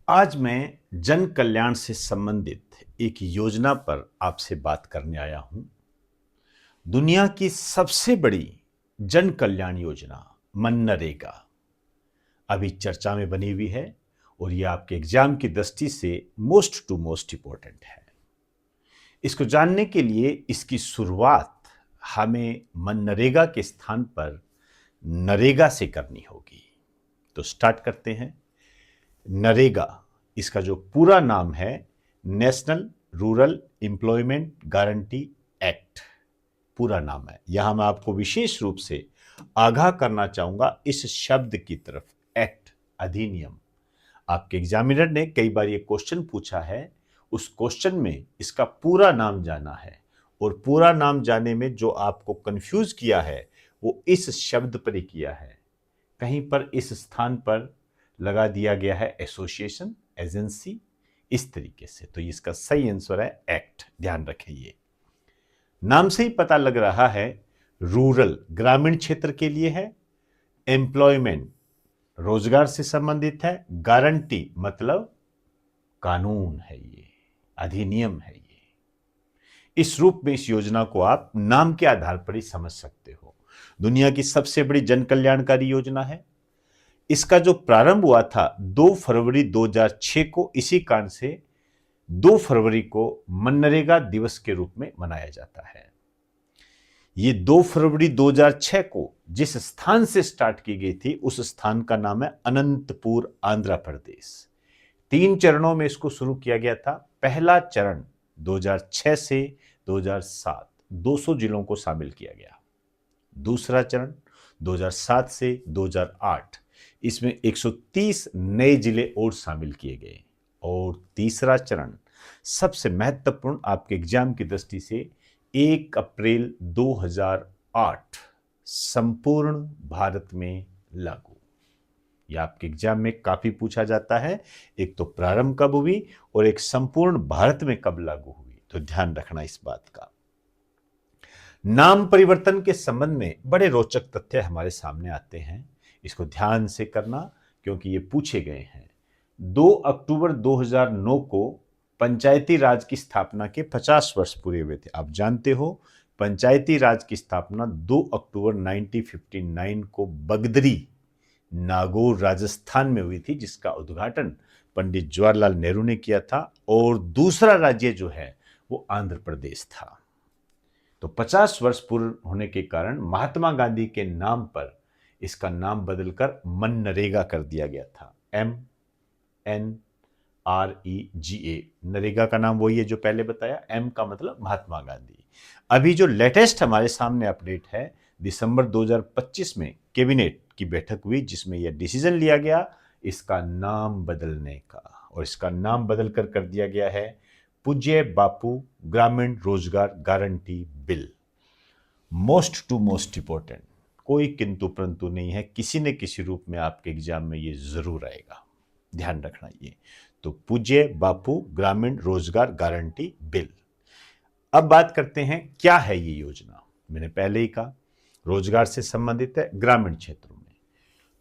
आज मैं जन कल्याण से संबंधित एक योजना पर आपसे बात करने आया हूं। दुनिया की सबसे बड़ी जन कल्याण योजना मनरेगा अभी चर्चा में बनी हुई है और यह आपके एग्जाम की दृष्टि से मोस्ट इंपॉर्टेंट है। इसको जानने के लिए इसकी शुरुआत हमें मनरेगा के स्थान पर नरेगा से करनी होगी। तो स्टार्ट करते हैं। नरेगा, इसका जो पूरा नाम है national rural employment guarantee act, पूरा नाम है। यहां मैं आपको विशेष रूप से आगाह करना चाहूंगा इस शब्द की तरफ, एक्ट, अधिनियम। आपके एग्जामिनर ने कई बार ये क्वेश्चन पूछा है, उस क्वेश्चन में इसका पूरा नाम जाना है और पूरा नाम जाने में जो आपको कंफ्यूज किया है वो इस शब्द पर ही किया है। कहीं पर इस स्थान पर लगा दिया गया है एसोसिएशन, एजेंसी, इस तरीके से। तो इसका सही आंसर है एक्ट। ध्यान रखें, ये नाम से ही पता लग रहा है रूरल, ग्रामीण क्षेत्र के लिए है। एम्प्लॉयमेंट, रोजगार से संबंधित है। गारंटी मतलब कानून है, ये अधिनियम है। ये इस रूप में इस योजना को आप नाम के आधार पर ही समझ सकते हो। दुनिया की सबसे बड़ी जन कल्याणकारी योजना है। इसका जो प्रारंभ हुआ था 2 फरवरी 2006 को, इसी कारण से 2 फरवरी को मनरेगा दिवस के रूप में मनाया जाता है। ये 2 फरवरी 2006 को जिस स्थान से स्टार्ट की गई थी उस स्थान का नाम है अनंतपुर, आंध्र प्रदेश। 3 चरणों में इसको शुरू किया गया था। पहला चरण 2006 से 2007 200 जिलों को शामिल किया गया। दूसरा चरण 2007 से 2008, इसमें 130 नए जिले और शामिल किए गए। और तीसरा चरण सबसे महत्वपूर्ण आपके एग्जाम की दृष्टि से 1 अप्रैल 2008 संपूर्ण भारत में लागू। यह आपके एग्जाम में काफी पूछा जाता है, एक तो प्रारंभ कब हुई और एक संपूर्ण भारत में कब लागू हुई, तो ध्यान रखना इस बात का। नाम परिवर्तन के संबंध में बड़े रोचक तथ्य हमारे सामने आते हैं, इसको ध्यान से करना क्योंकि ये पूछे गए हैं। 2 अक्टूबर 2009 को पंचायती राज की स्थापना के 50 वर्ष पूरे हुए थे। आप जानते हो पंचायती राज की स्थापना 2 अक्टूबर 1959 को बगदरी, नागौर, राजस्थान में हुई थी, जिसका उद्घाटन पंडित जवाहरलाल नेहरू ने किया था। और दूसरा राज्य जो है वो आंध्र प्रदेश था। तो 50 वर्ष पूर्ण होने के कारण महात्मा गांधी के नाम पर इसका नाम बदलकर मनरेगा कर दिया गया था। MNREGA, नरेगा का नाम वही है जो पहले बताया। M का मतलब महात्मा गांधी। अभी जो लेटेस्ट हमारे सामने अपडेट है, दिसंबर 2025 में कैबिनेट की बैठक हुई जिसमें यह डिसीजन लिया गया इसका नाम बदलने का, और इसका नाम बदलकर कर दिया गया है पूज्य बापू ग्रामीण रोजगार गारंटी बिल। मोस्ट इंपॉर्टेंट, कोई किंतु परंतु नहीं है, किसी न किसी रूप में आपके एग्जाम में ये जरूर आएगा, ध्यान रखना ये। तो पूज्य बापू ग्रामीण रोजगार गारंटी बिल। अब बात करते हैं क्या है ये योजना। मैंने पहले ही कहा रोजगार से संबंधित है ग्रामीण क्षेत्रों में।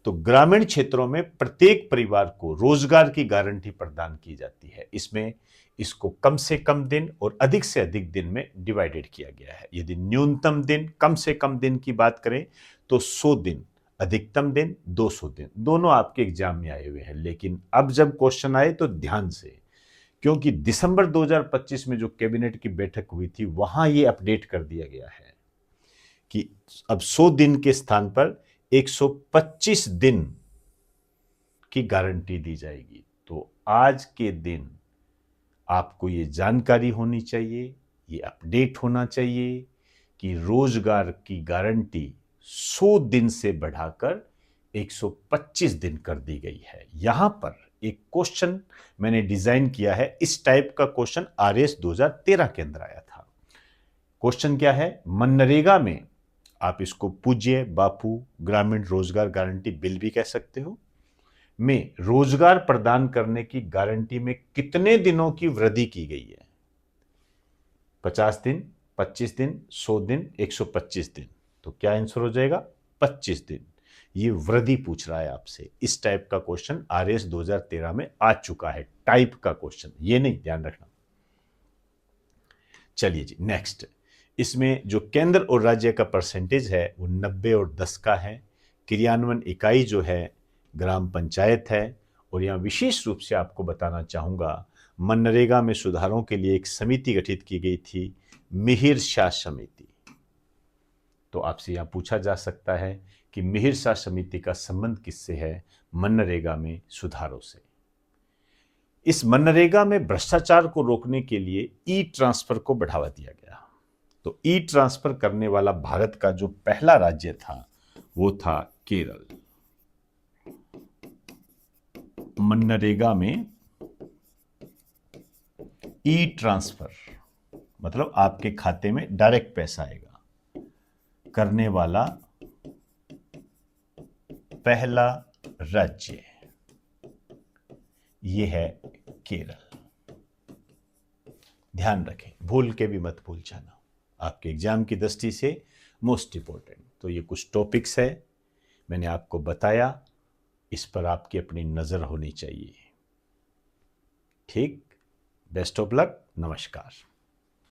तो ग्रामीण क्षेत्रों में प्रत्येक परिवार को रोजगार की गारंटी प्रदान की जाती है। इसमें इसको कम से कम दिन और अधिक से अधिक दिन में डिवाइडेड किया गया है। यदि न्यूनतम दिन, कम से कम दिन की बात करें तो 100 दिन, अधिकतम दिन 200 दिन, दोनों आपके एग्जाम में आए हुए हैं। लेकिन अब जब क्वेश्चन आए तो ध्यान से, क्योंकि दिसंबर 2025 में जो कैबिनेट की बैठक हुई थी वहां ये अपडेट कर दिया गया है कि अब 100 दिन के स्थान पर 125 दिन की गारंटी दी जाएगी। तो आज के दिन आपको ये जानकारी होनी चाहिए, ये अपडेट होना चाहिए कि रोजगार की गारंटी 100 दिन से बढ़ाकर 125 दिन कर दी गई है। यहां पर एक क्वेश्चन मैंने डिजाइन किया है, इस टाइप का क्वेश्चन RS 2013 के अंदर आया था। क्वेश्चन क्या है, मनरेगा में, आप इसको पूज्य बापू ग्रामीण रोजगार गारंटी बिल भी कह सकते हो, में रोजगार प्रदान करने की गारंटी में कितने दिनों की वृद्धि की गई है? 50 दिन, 25 दिन, 100 दिन, 125 दिन। तो क्या आंसर हो जाएगा? 25 दिन। ये वृद्धि पूछ रहा है आपसे। इस टाइप का क्वेश्चन आरएस 2013 में आ चुका है, टाइप का क्वेश्चन, ये नहीं, ध्यान रखना। चलिए जी नेक्स्ट, इसमें जो केंद्र और राज्य का परसेंटेज है वो 90 और 10 का है। क्रियान्वयन इकाई जो है ग्राम पंचायत है। और यहाँ विशेष रूप से आपको बताना चाहूँगा, मनरेगा में सुधारों के लिए एक समिति गठित की गई थी, मिहिर शाह समिति। तो आपसे यहाँ पूछा जा सकता है कि मिहिर शाह समिति का संबंध किससे है? मनरेगा में सुधारों से। इस मनरेगा में भ्रष्टाचार को रोकने के लिए ई ट्रांसफर को बढ़ावा दिया गया। तो ई ट्रांसफर करने वाला भारत का जो पहला राज्य था वो था केरल। मनरेगा में ई ट्रांसफर मतलब आपके खाते में डायरेक्ट पैसा आएगा, करने वाला पहला राज्य ये है केरल। ध्यान रखें, भूल के भी मत भूल जाना, आपके एग्जाम की दृष्टि से मोस्ट इंपॉर्टेंट। तो ये कुछ टॉपिक्स है मैंने आपको बताया, इस पर आपकी अपनी नजर होनी चाहिए। ठीक, बेस्ट ऑफ लक, नमस्कार।